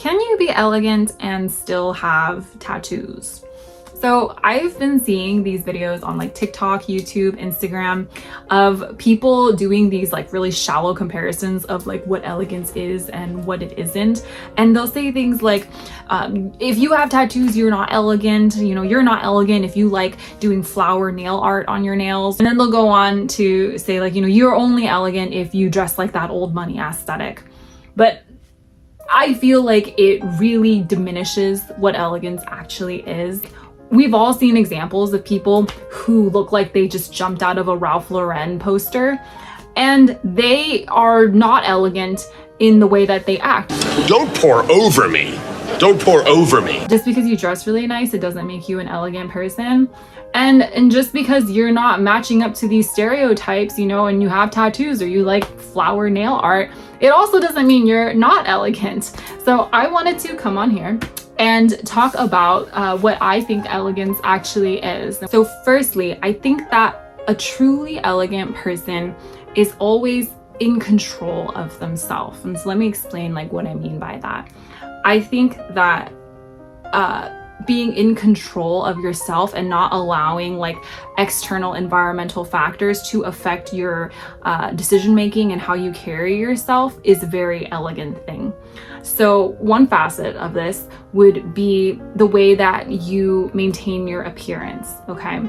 Can you be elegant and still have tattoos? So I've been seeing these videos on like TikTok, YouTube, Instagram of people doing these like really shallow comparisons of like what elegance is and what it isn't. And they'll say things like, if you have tattoos, you're not elegant. You know, you're not elegant if you like doing flower nail art on your nails. And then they'll go on to say like, you know, you're only elegant if you dress like that old money aesthetic. But I feel like it really diminishes what elegance actually is. We've all seen examples of people who look like they just jumped out of a Ralph Lauren poster, and they are not elegant in the way that they act. Don't pour over me. Don't pour over me. Just because you dress really nice, it doesn't make you an elegant person. And just because you're not matching up to these stereotypes, you know, and you have tattoos or you like flower nail art, it also doesn't mean you're not elegant. So I wanted to come on here and talk about what I think elegance actually is. So firstly, I think that a truly elegant person is always in control of themselves. And so let me explain like what I mean by that. I think that being in control of yourself and not allowing like external environmental factors to affect your decision making and how you carry yourself is a very elegant thing. So one facet of this would be the way that you maintain your appearance, okay?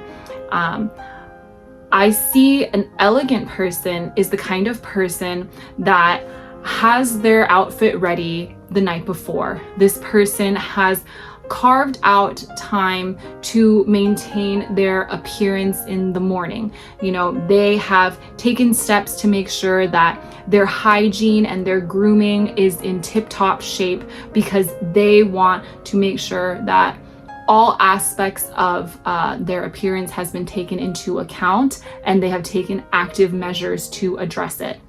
I see an elegant person is the kind of person that has their outfit ready the night before. This person has carved out time to maintain their appearance in the morning. You know, they have taken steps to make sure that their hygiene and their grooming is in tip-top shape because they want to make sure that all aspects of their appearance has been taken into account and they have taken active measures to address it.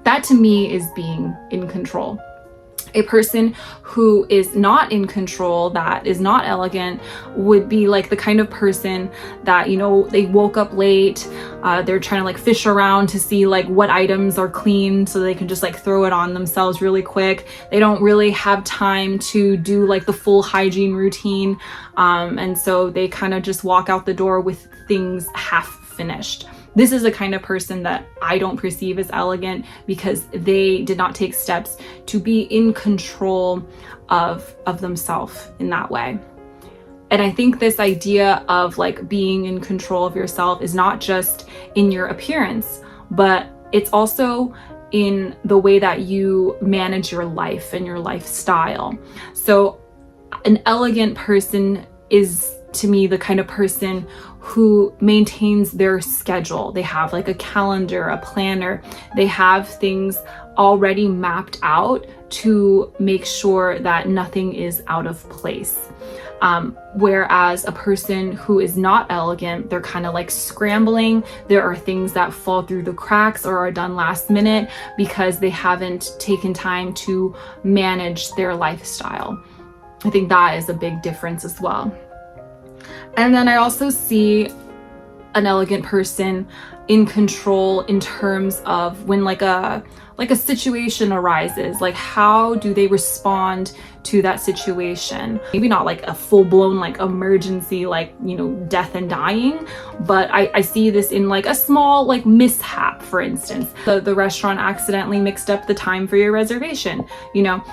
That to me is being in control. A person who is not in control, that is not elegant, would be like the kind of person that, you know, they woke up late, they're trying to like fish around to see like what items are clean so they can just like throw it on themselves really quick. They don't really have time to do like the full hygiene routine. And so they kind of just walk out the door with things half finished. This is the kind of person that I don't perceive as elegant because they did not take steps to be in control of themselves in that way. And I think this idea of like being in control of yourself is not just in your appearance, but it's also in the way that you manage your life and your lifestyle. So an elegant person is, to me, the kind of person who maintains their schedule. They have like a calendar, a planner. They have things already mapped out to make sure that nothing is out of place. Whereas a person who is not elegant, they're kind of like scrambling. There are things that fall through the cracks or are done last minute because they haven't taken time to manage their lifestyle. I think that is a big difference as well. And then I also see an elegant person in control in terms of when like a situation arises, like how do they respond to that situation? Maybe not like a full-blown like emergency, like, you know, death and dying, but I see this in like a small like mishap. For instance, the restaurant accidentally mixed up the time for your reservation. You know,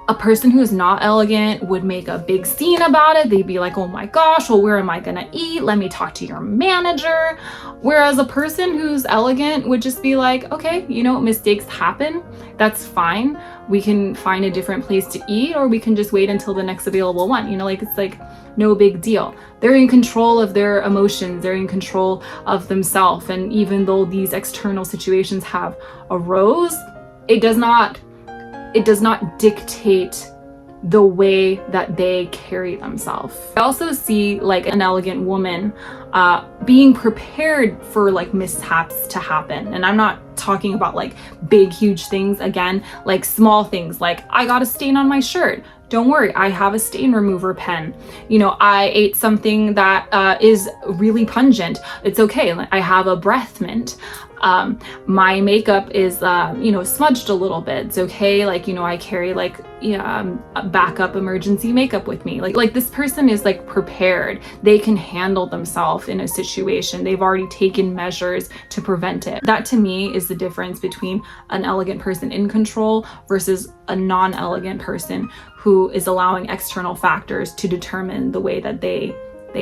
a person who is not elegant would make a big scene about it. They'd be like, oh my gosh, well, where am I gonna eat? Let me talk to your manager. Whereas a person who's elegant would just be like, okay, you know, mistakes happen. That's fine. We can find a different place to eat, or we can just wait until the next available one. You know, like it's like no big deal. They're in control of their emotions. They're in control of themselves. And even though these external situations have arose, it does not dictate the way that they carry themselves. I also see like an elegant woman being prepared for like mishaps to happen. And I'm not talking about like big, huge things. Again, like small things like I got a stain on my shirt. Don't worry, I have a stain remover pen. You know, I ate something that is really pungent. It's okay, I have a breath mint. My makeup is, smudged a little bit. It's okay. Like, I carry like, a backup emergency makeup with me. Like this person is like prepared. They can handle themselves in a situation. They've already taken measures to prevent it. That to me is the difference between an elegant person in control versus a non-elegant person who is allowing external factors to determine the way that they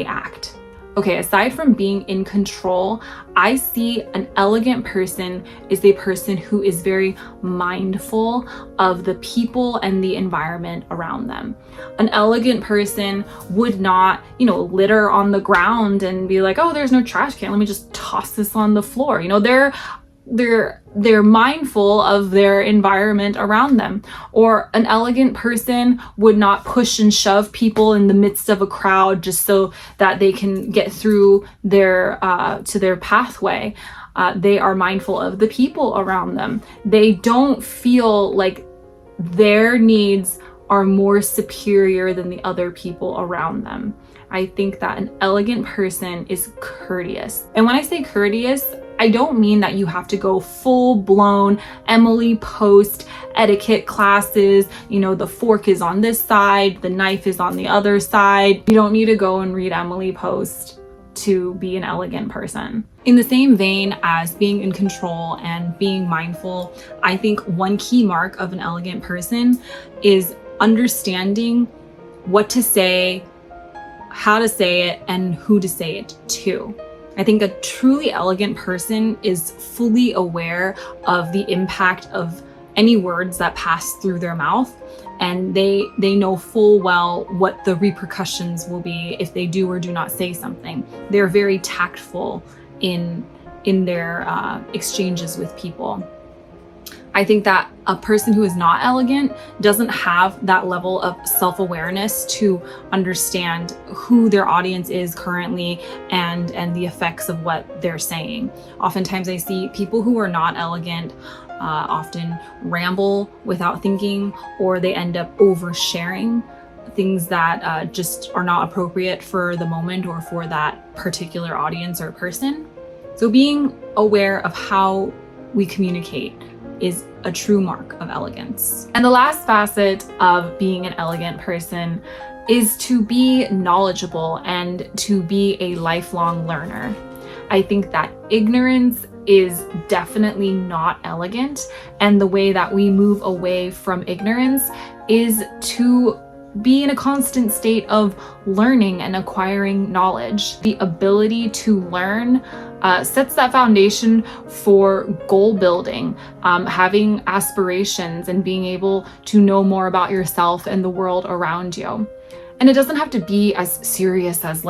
act. Okay, aside from being in control, I see an elegant person is a person who is very mindful of the people and the environment around them. An elegant person would not, litter on the ground and be like, oh, there's no trash can, let me just toss this on the floor. They're mindful of their environment around them. Or an elegant person would not push and shove people in the midst of a crowd just so that they can get through their to their pathway. They are mindful of the people around them. They don't feel like their needs are more superior than the other people around them. I think that an elegant person is courteous. And when I say courteous, I don't mean that you have to go full-blown Emily Post etiquette classes. The fork is on this side, the knife is on the other side. You don't need to go and read Emily Post to be an elegant person. In the same vein as being in control and being mindful, I think one key mark of an elegant person is understanding what to say, how to say it, and who to say it to. I think a truly elegant person is fully aware of the impact of any words that pass through their mouth, and they know full well what the repercussions will be if they do or do not say something. They're very tactful in their exchanges with people. I think that a person who is not elegant doesn't have that level of self-awareness to understand who their audience is currently and the effects of what they're saying. Oftentimes I see people who are not elegant often ramble without thinking, or they end up oversharing things that just are not appropriate for the moment or for that particular audience or person. So being aware of how we communicate is a true mark of elegance. And the last facet of being an elegant person is to be knowledgeable and to be a lifelong learner. I think that ignorance is definitely not elegant, and the way that we move away from ignorance is to be in a constant state of learning and acquiring knowledge. The ability to learn sets that foundation for goal building, having aspirations, and being able to know more about yourself and the world around you. And it doesn't have to be as serious as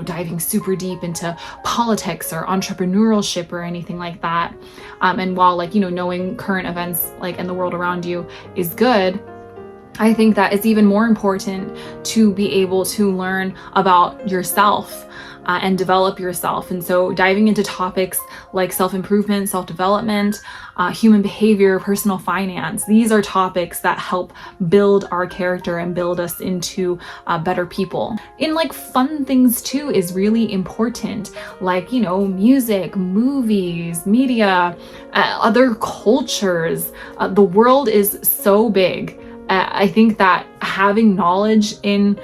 diving super deep into politics or entrepreneurship or anything like that. And while knowing current events in the world around you is good, I think that it's even more important to be able to learn about yourself and develop yourself. And so diving into topics like self-improvement, self-development, human behavior, personal finance, these are topics that help build our character and build us into better people. In fun things too is really important, music, movies, media, other cultures. The world is so big. I think that having knowledge in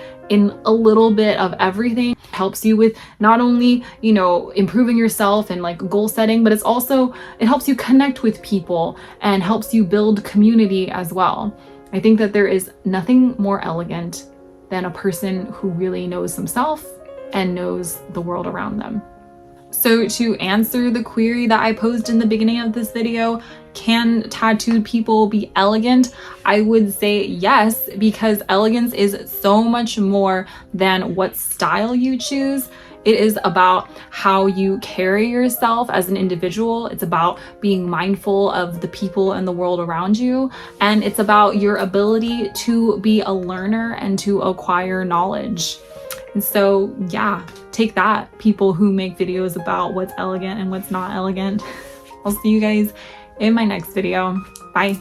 a little bit of everything helps you with not only, improving yourself and goal setting, but it helps you connect with people and helps you build community as well. I think that there is nothing more elegant than a person who really knows themselves and knows the world around them. So to answer the query that I posed in the beginning of this video, can tattooed people be elegant? I would say yes, because elegance is so much more than what style you choose. It is about how you carry yourself as an individual. It's about being mindful of the people and the world around you. And it's about your ability to be a learner and to acquire knowledge. And so, yeah, take that, people who make videos about what's elegant and what's not elegant. I'll see you guys in my next video. Bye.